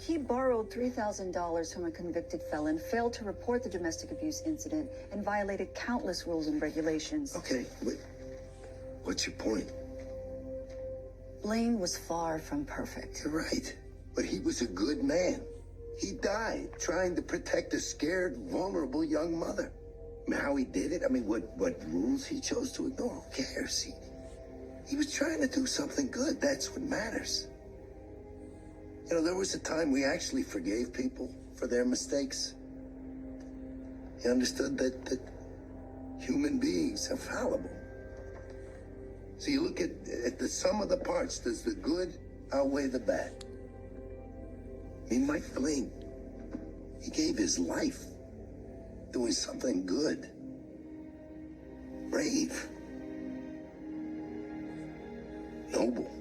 He borrowed $3,000 from a convicted felon, failed to report the domestic abuse incident, and violated countless rules and regulations. Okay, what's your point? Blaine was far from perfect. You're right, but he was a good man. He died trying to protect a scared, vulnerable young mother. I mean, how he did it, what rules he chose to ignore, who cares? He was trying to do something good. That's what matters. You know, there was a time we actually forgave people for their mistakes. He understood that human beings are fallible. So you look at the sum of the parts. Does the good outweigh the bad? I mean, Mike Blaine, he gave his life doing something good. Brave. Noble.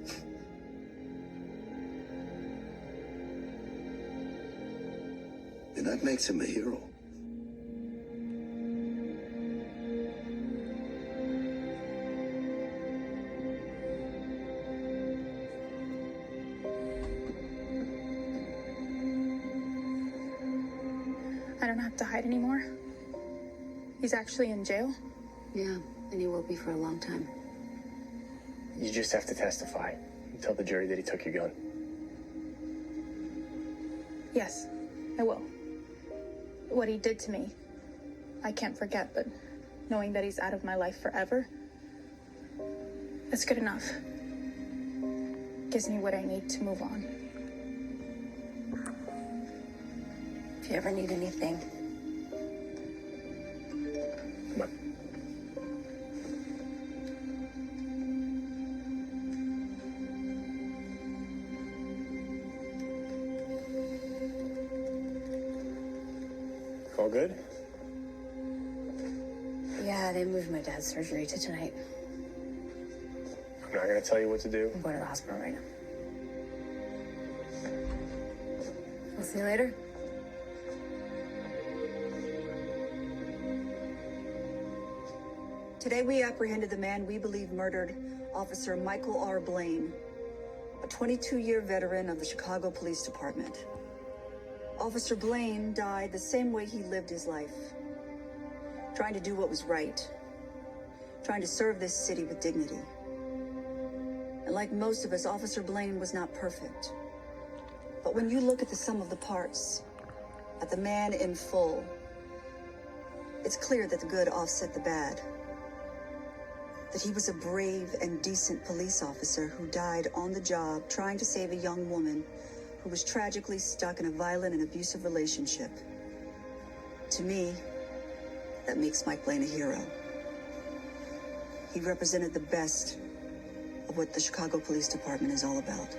And that makes him a hero. I don't have to hide anymore. He's actually in jail. Yeah, and he will be for a long time. You just have to testify and tell the jury that he took your gun. Yes, I will. What he did to me, I can't forget, but knowing that he's out of my life forever, that's good enough. Gives me what I need to move on. If you ever need anything, Come on. All good? Yeah, they moved my dad's surgery to tonight. I'm not gonna tell you what to do. I'm going to the hospital right now. I'll see you later. today we apprehended the man we believe murdered Officer Michael R. Blaine, a 22-year veteran of the Chicago Police Department. Officer Blaine died the same way he lived his life, trying to do what was right, trying to serve this city with dignity. And like most of us, Officer Blaine was not perfect. But when you look at the sum of the parts, at the man in full, it's clear that the good offset the bad. That he was a brave and decent police officer who died on the job trying to save a young woman who was tragically stuck in a violent and abusive relationship. To me, that makes Mike Blaine a hero. He represented the best of what the Chicago Police Department is all about.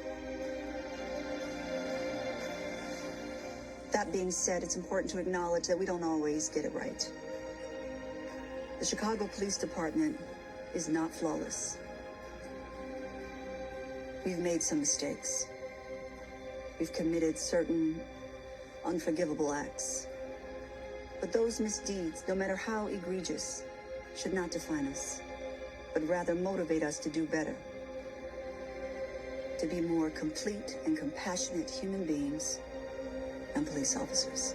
That being said, it's important to acknowledge that we don't always get it right. The Chicago Police Department is not flawless. We've made some mistakes. We've committed certain unforgivable acts. But those misdeeds, no matter how egregious, should not define us, but rather motivate us to do better. To be more complete and compassionate human beings and police officers.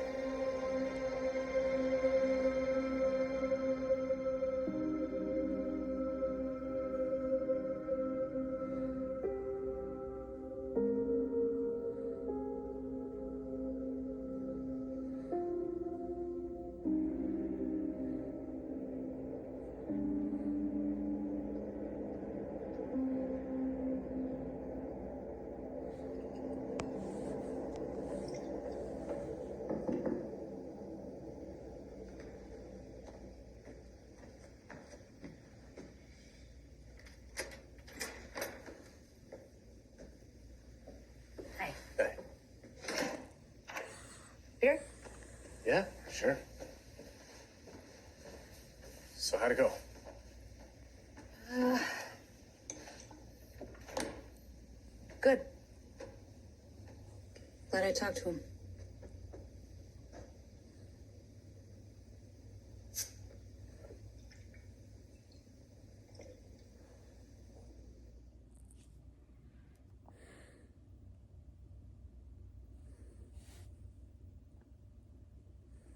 Hey. Beer? Yeah, sure. So how'd it go? Good. Glad I talked to him.